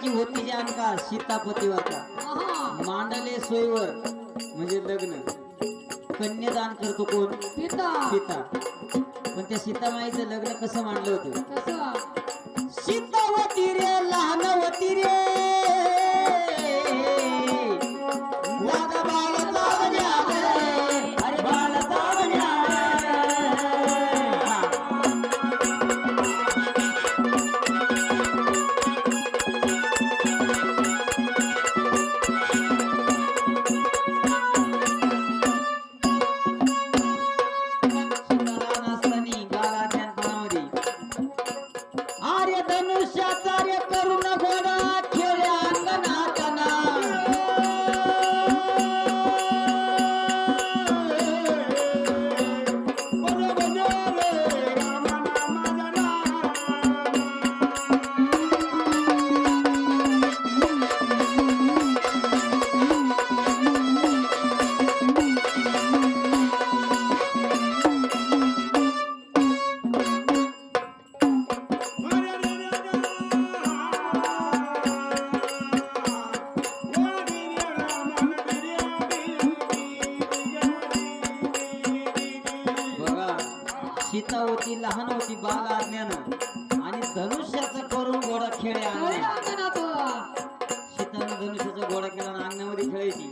त्यांची होती जानका सीतापती होता मांडले सोयीवर म्हणजे लग्न कन्यादान करतो कोण पिता सीता पण त्या सीतामाईचं लग्न कसं मांडलं होतं कसं सीता होती रे लहान होती रे वादा बाळाचा वन्यारे, अरे बाळाचा वन्यारे. सीता लहान असताना बाळाच्या आर्य धनुष्याचार्य करून घोडा खेळ्या अंगणातना सीता होती लहान होती बाल आज्ञानं आणि धनुष्याचा करून घोडा खेळ्या सीताने धनुष्याचा घोडा केला आणि अंगणामध्ये खेळायची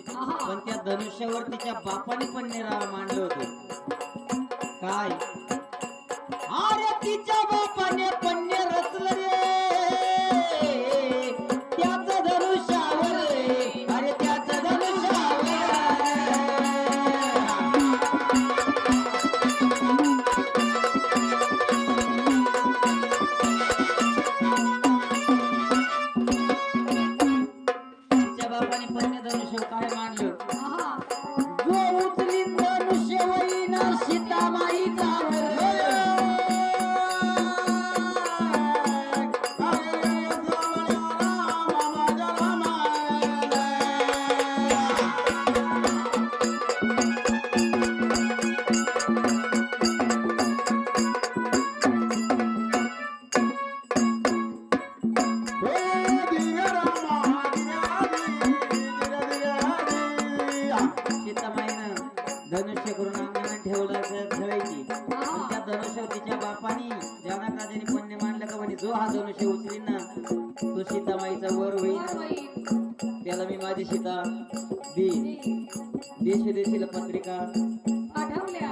पण त्या धनुष्यावर तिच्या बापाने पण निराळा मांडलं होतं काय अरे तिच्या बापाने पण्य रचलं रे त्याच धनुष्यावर अरे त्याच धनुष्यावर बापाने पन्ने धनुष्य काय मांडलं जो उचलीन धनुष्य वळीन सीतामाईचा सीतामाईनं धनुष्य करून अंगणात ठेवलं खेळायची त्या धनुष्यावर तिच्या बापानी जनक राजाने पुण्य मांडलं का म्हणे जो हा धनुष्य उचलीन ना तो सीतामाईचा वर होईल त्याला मी माझी सीता देशदेशीला पत्रिका आठवल्या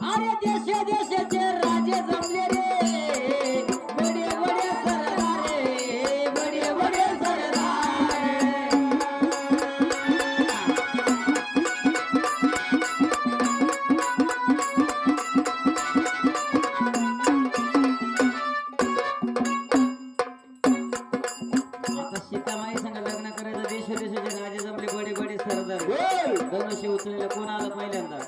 अरे देशाचे राजे जमले रे बडे बडे सरदारे बडे बडे सरदार आता सीतामाई संग लग्न करायचं देशाचे राजे जमले बडे बडे सरदार धनुष्य उचललेला कोण आला पहिल्यांदा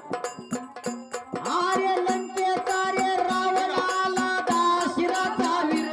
आर्य लंकेचा रे रावण आला दाशिराचा वीर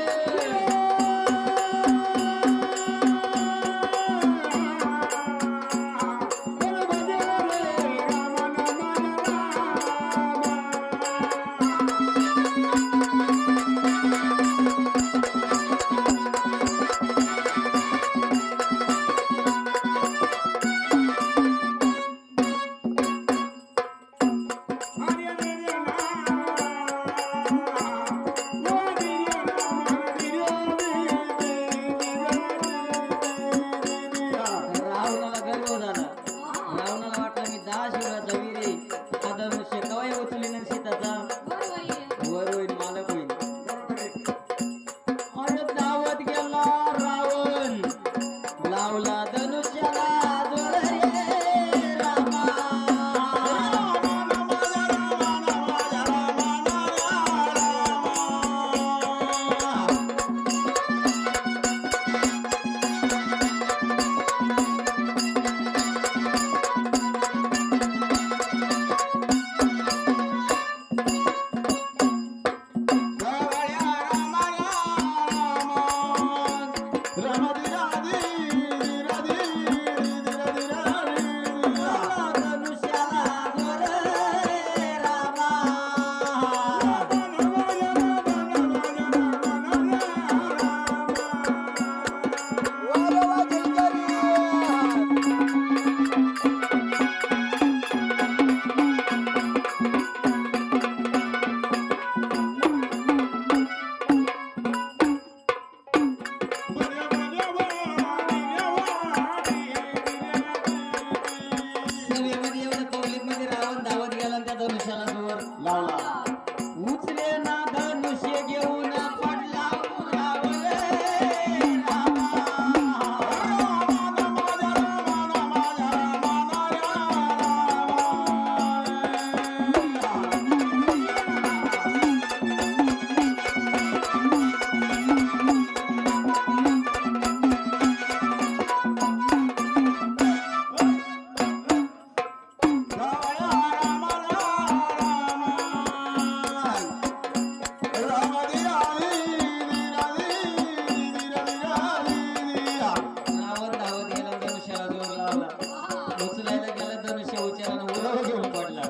रावला उचलायला गेला धनुष्य उचलानं उरावर घेऊन पडला.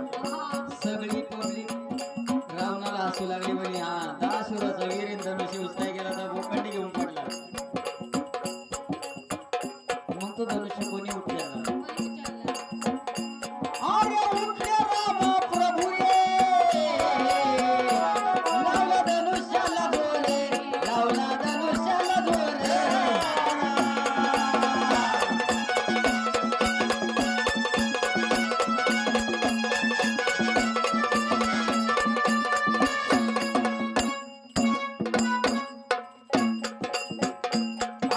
सगळी पब्लिक रावणाला हसू लागली म्हणे हा दाशुराचा वीर धनुष्य उचलाय गेला तर भोकांडी घेऊन पडला. मग तो धनुष्य कोणी उचलला? अरे उठले राम प्रभू ये लावला धनुष्याला जोरे लावला धनुष्याला जोरे.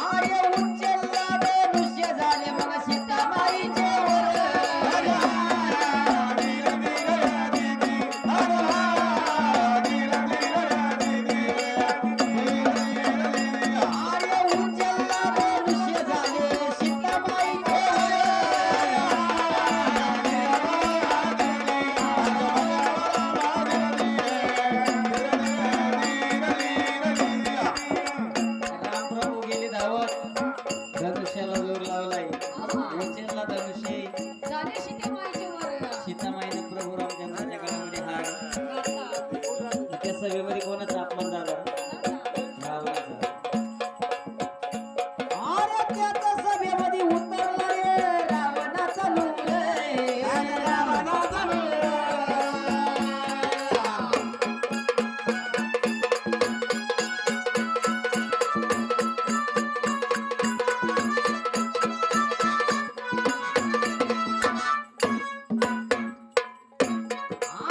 अरे उचलला धनुष्य झाले मग सीतामाईचे वर. अरे उचलला धनुष्य झाले सीतामाईचे रामप्रभू गेले धावत धनुष्याला जोर लावलाय. उचलला धनुष्य झाले सीतेमाईचे वर. सीतामाईने प्रभू रामचंद्राच्या गळ्यामध्ये हार. त्या सभेमध्ये कोणाचा अपमान झाला? रावणाचा. अरे त्या सभेमध्ये उतरला रे रावणाचा लूक रे. रावणाचा लूक.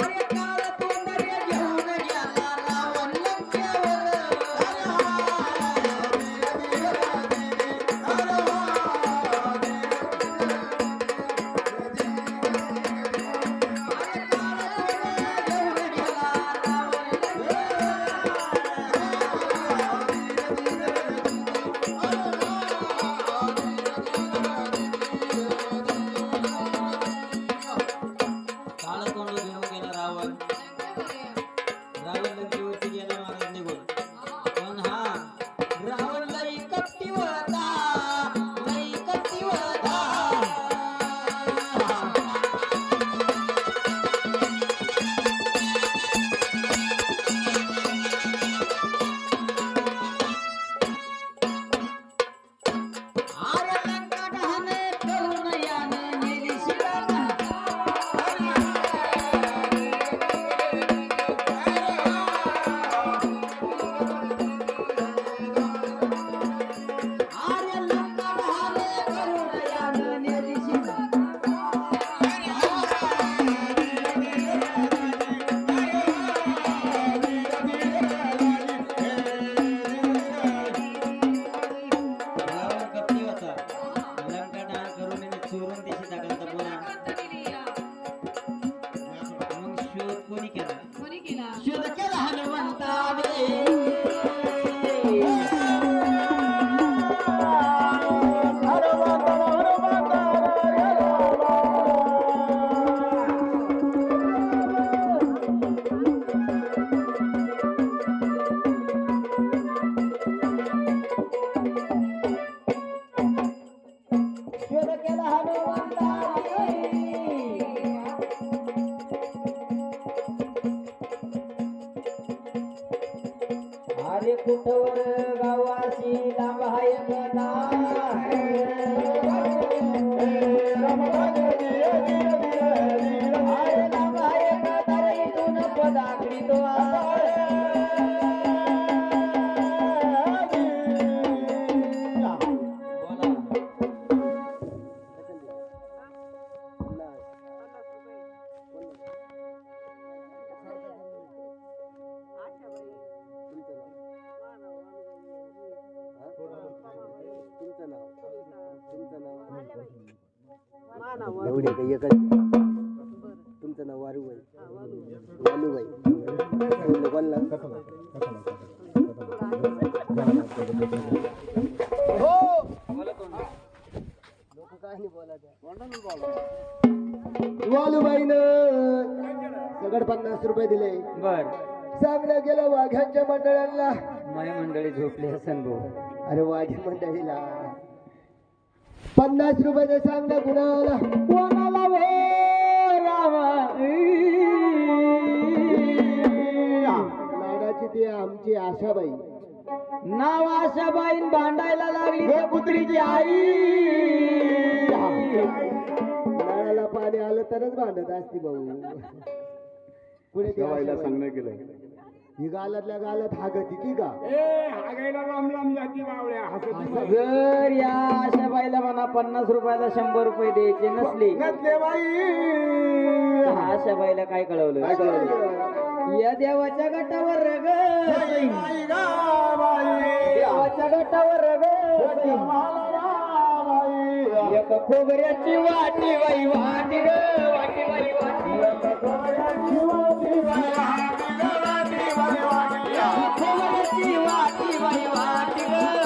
अरे काळ तोंडरे घेऊन गेला रावण लंकेवर. अरे काळ तोंडरे घेऊन गेला रावण काळ तोंड घेऊन गेला रावण. रावण लंकेवरती गेला महाराज निघून. पण हा रावण लई कपटी होता लई कपटी होता. अरे लंका डहाणे करून याने नेली शिकार. अरे लंका डहाणे करून याने नेली शिकार. रावण कपटी होता. लंका डहाण करून याने चोरून त्याची जागा पुन्हा. मग शोध कोणी केला? कोणी केला? शोध केला हनुमंताने. शोध केला हनुमंताने. अरे कुठवर गावाशी लांब हाय कथा. अरे लांब हाय कथा रे इथून पदाकडी तो एवढे काही एकच तुमचं नाव वारूबाई वालूबाई कोणला वालूबाईनं सगळं 50 रुपये दिले. बर चांगलं गेलं वाघ्यांच्या मंडळांना. माय मंडळी झोपली हसन भाऊ. अरे वाघ्या मंडळीला 50 रुपये सांग ना कुणाला कोणाला वे रामा लाडाची ती आमची आशाबाई नाव आशाबाईन भांडायला लागली त्या कुत्रीची आई नळाला पाणी आलं तरच भांडत असती भाऊ पुढे ती बाईला आशाबाई. सांगणं केलं ही गालातल्या गालात हागती ती का जर या आशाबाईला म्हणा 50 रुपयाला 100 रुपये द्यायचे नसले तर आशाबाईला काय कळवलं काय कळलं या देवाच्या गटावर रग देवाच्या गटावर रग एक खोबऱ्याची वाटी बाई वाटी ग वाटी बाई वाटी खोबऱ्याची वाटी बाई वाटी ग